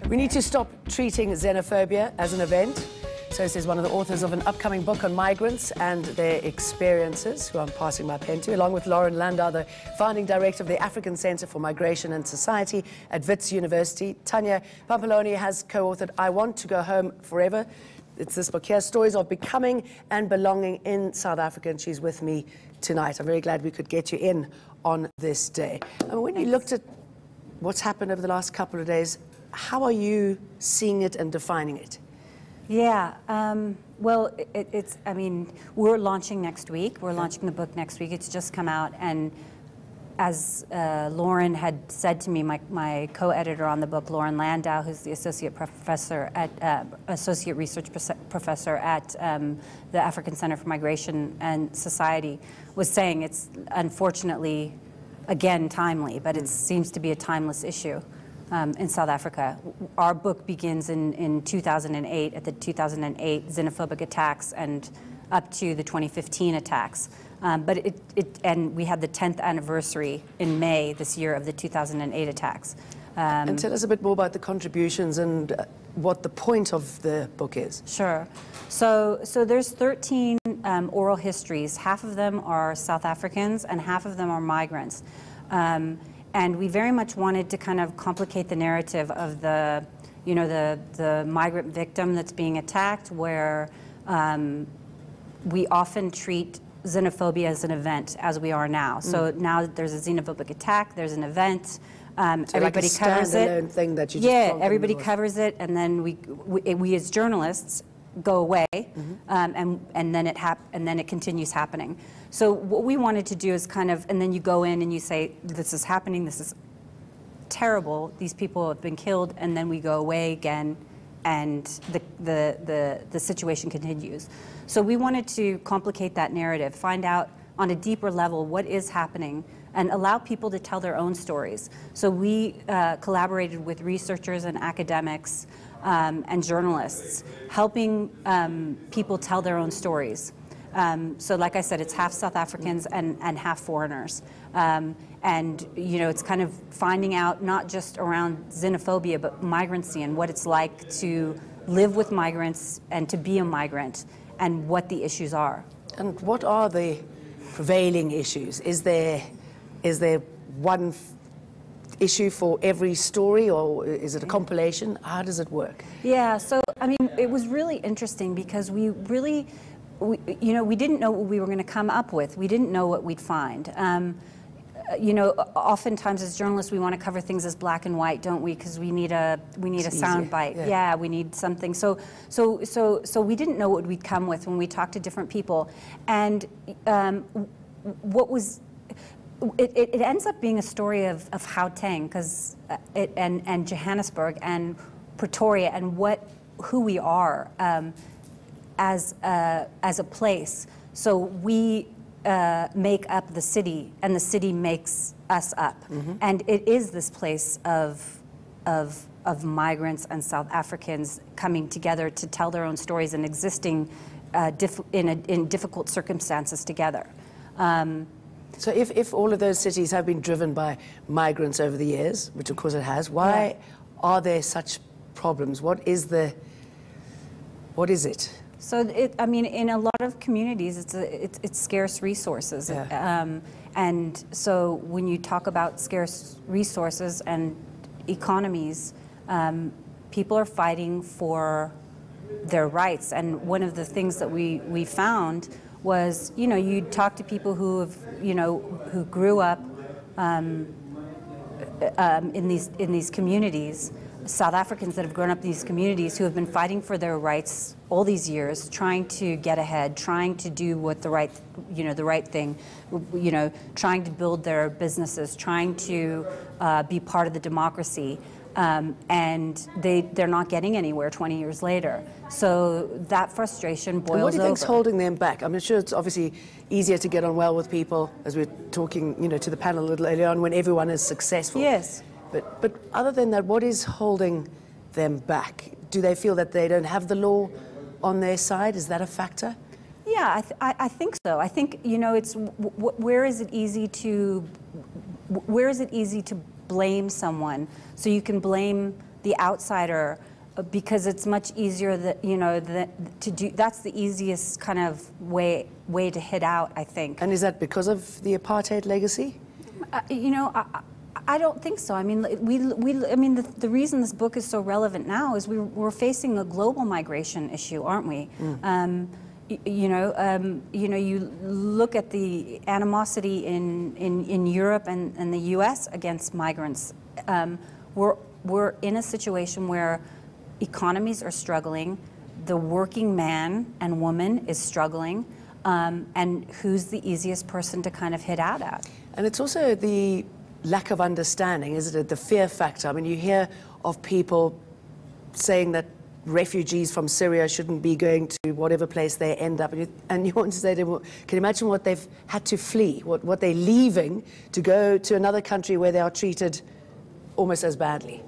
We need to stop treating xenophobia as an event. So says one of the authors of an upcoming book on migrants and their experiences, who I'm passing my pen to, along with Loren Landau, the founding director of the African Center for Migration and Society at Wits University. Tanya, Pampalone has co-authored I Want to Go Home Forever. It's this book here, Stories of Becoming and Belonging in South Africa, and she's with me tonight. I'm very glad we could get you in on this day. And when you looked at what's happened over the last couple of days, how are you seeing it and defining it? Yeah, well, I mean, we're launching next week. We're launching the book next week. It's just come out, and as Loren had said to me, my co-editor on the book, Loren Landau, who's the associate research professor at the African Center for Migration and Society, was saying it's unfortunately, again, timely, but it seems to be a timeless issue. In South Africa. Our book begins in 2008, at the 2008 xenophobic attacks and up to the 2015 attacks. And we had the 10th anniversary in May this year of the 2008 attacks. And tell us a bit more about the contributions and what the point of the book is. Sure. So there's 13 oral histories. Half of them are South Africans and half of them are migrants. And we very much wanted to kind of complicate the narrative of the, the migrant victim that's being attacked, where we often treat xenophobia as an event, as we are now. So now there's a xenophobic attack, there's an event, everybody covers it. Thing that you just everybody covers it, and then we as journalists go away, and then it continues happening. So what we wanted to do is kind of, and then you go in and you say, this is happening, this is terrible, these people have been killed, and then we go away again, and the situation continues. So we wanted to complicate that narrative, find out on a deeper level what is happening, and allow people to tell their own stories. So we collaborated with researchers and academics and journalists, helping people tell their own stories. So like I said, it's half South Africans and half foreigners. And it's kind of finding out not just around xenophobia, but migrancy and what it's like to live with migrants and to be a migrant and what the issues are. And what are the prevailing issues? Is there one issue for every story, or is it a compilation? How does it work? Yeah, so I mean, it was really interesting because we didn't know what we were going to come up with. We didn't know what we'd find. Oftentimes as journalists we want to cover things as black and white, don't we? Because we need a sound bite. Yeah, we need something. So we didn't know what we'd come with when we talked to different people, and it ends up being a story of Gauteng, and Johannesburg and Pretoria, and who we are as a place. So we make up the city, and the city makes us up. And it is this place of migrants and South Africans coming together to tell their own stories and existing in difficult circumstances together. So if all of those cities have been driven by migrants over the years, which of course it has, why are there such problems? What is it? So I mean, in a lot of communities, it's scarce resources, and so when you talk about scarce resources and economies, people are fighting for their rights. And one of the things that we found was, you talk to people who grew up in these communities, South Africans that have grown up in these communities who have been fighting for their rights all these years, trying to get ahead, trying to do the right thing, trying to build their businesses, trying to be part of the democracy. And they're not getting anywhere 20 years later. So that frustration boils over. And what do you think's holding them back? I'm sure it's obviously easier to get on well with people, as we were talking, to the panel a little earlier on, when everyone is successful. Yes. But other than that, what is holding them back? Do they feel that they don't have the law on their side? Is that a factor? Yeah, I think so. I think, it's where is it easy to blame someone? So you can blame the outsider, because it's much easier that, you know, to do. That's the easiest kind of way to hit out, I think. And is that because of the apartheid legacy? You know, I don't think so. I mean, I mean, the reason this book is so relevant now is we're facing a global migration issue, aren't we? You know, you look at the animosity in Europe and the U.S. against migrants. We're in a situation where economies are struggling, the working man and woman is struggling, and who's the easiest person to kind of hit out at? And it's also the lack of understanding, isn't it? The fear factor. I mean, you hear of people saying that refugees from Syria shouldn't be going to whatever place they end up. And you want to say to them, well, can you imagine what they've had to flee, what they're leaving to go to another country where they are treated almost as badly?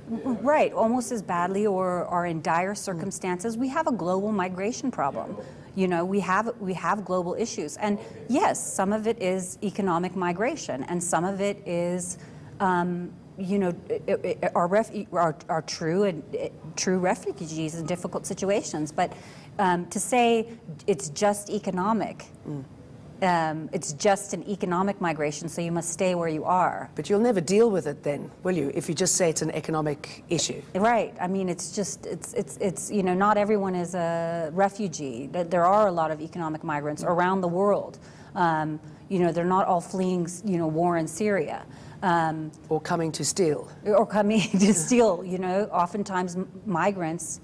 Right, almost as badly, or are in dire circumstances. We have a global migration problem. You know, we have global issues, and yes, some of it is economic migration, and some of it is, you know, are true refugees in difficult situations. But to say it's just economic. It's just an economic migration, so you must stay where you are. But you'll never deal with it then, will you, if you just say it's an economic issue? Right. I mean, it's just, it's you know, not everyone is a refugee. There are a lot of economic migrants around the world. You know, they're not all fleeing, you know, war in Syria. Or coming to steal. Or coming to steal, you know. Oftentimes migrants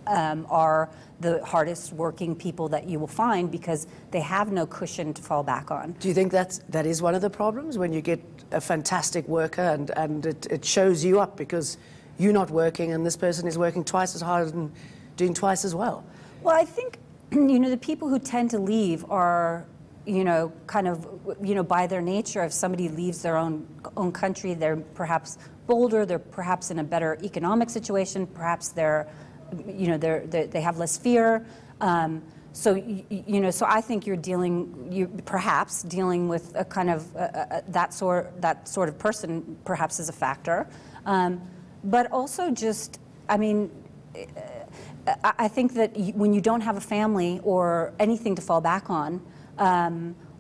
are the hardest working people that you will find because they have no cushion to fall back on. Do you think that is one of the problems, when you get a fantastic worker and it shows you up because you're not working and this person is working twice as hard and doing twice as well? Well, I think, you know, the people who tend to leave are, you know, kind of, you know, by their nature, if somebody leaves their own country, they're perhaps bolder, they're perhaps in a better economic situation, perhaps they're, you know, they have less fear. So, you know, so I think you're perhaps dealing with a kind of that sort of person, perhaps, is a factor. But also just, I mean, I think that when you don't have a family or anything to fall back on,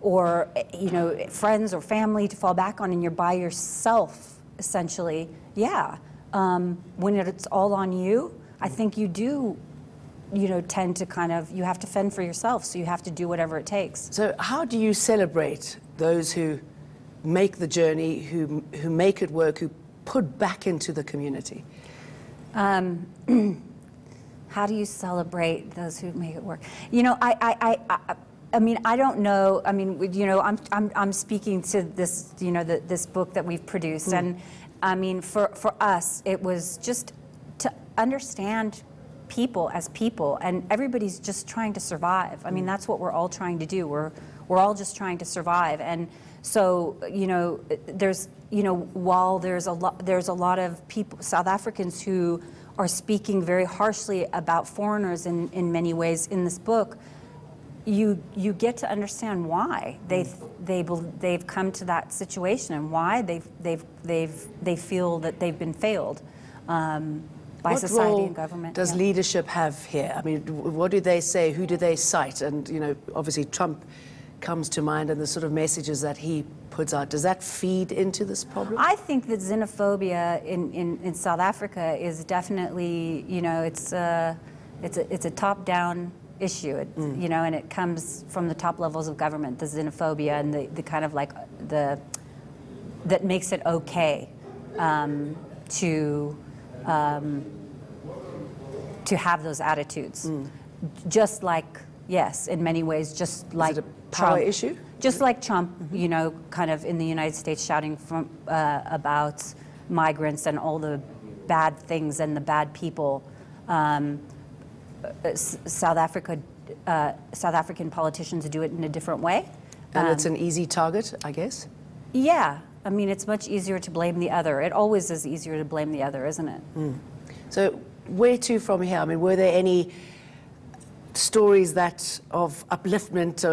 or, you know, friends or family to fall back on, and you're by yourself, essentially, yeah. When it's all on you, I think you do, you know, tend to kind of, you have to fend for yourself, so you have to do whatever it takes. So how do you celebrate those who make the journey, who make it work, who put back into the community? How do you celebrate those who make it work? You know, I mean, I don't know. I mean, you know, I'm speaking to this, you know, this book that we've produced, and I mean, for us, it was just to understand people as people, and everybody's just trying to survive. I mean, that's what we're all trying to do. We're all just trying to survive, and so, you know, there's, you know, while there's a lot of people, South Africans, who are speaking very harshly about foreigners in many ways in this book. You get to understand why they've come to that situation, and why they feel that they've been failed by society and government. Does leadership have here? I mean, what do they say? Who do they cite? And, you know, obviously Trump comes to mind, and the sort of messages that he puts out. Does that feed into this problem? I think that xenophobia in South Africa is definitely, you know, it's a top-down issue, you know, and it comes from the top levels of government, the xenophobia and the kind of like that makes it okay to have those attitudes. Just like, yes, in many ways, just like Is it a power issue? Just like Trump, you know, kind of in the United States shouting about migrants and all the bad things and the bad people. South African politicians do it in a different way. And it's an easy target, I guess? Yeah. I mean, it's much easier to blame the other. It always is easier to blame the other, isn't it? So where to from here? I mean, were there any stories that of upliftment,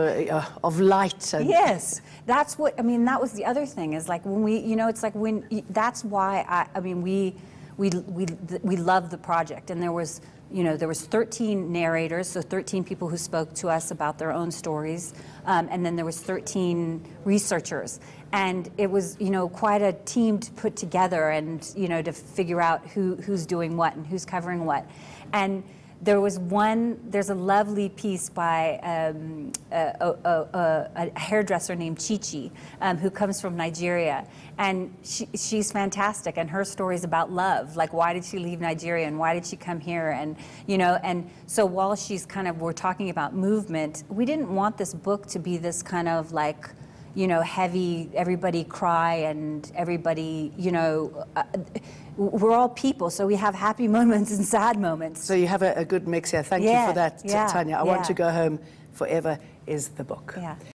of light? And yes. That's what, I mean, that was the other thing, is like when we, you know, it's like when, that's why, I mean, we loved the project. And there was, you know, there was 13 narrators, so 13 people who spoke to us about their own stories, and then there was 13 researchers. And it was, you know, quite a team to put together, and, you know, to figure out who's doing what and who's covering what. And there's a lovely piece by a hairdresser named Chichi, who comes from Nigeria. And she's fantastic, and her story is about love. Like, why did she leave Nigeria, and why did she come here? And, you know, and so while we're talking about movement, we didn't want this book to be this kind of like, you know, heavy, everybody cry and everybody, you know, we're all people, so we have happy moments and sad moments. So you have a good mix here. Thank you for that, Tanya. I Want to Go Home Forever is the book. Yeah.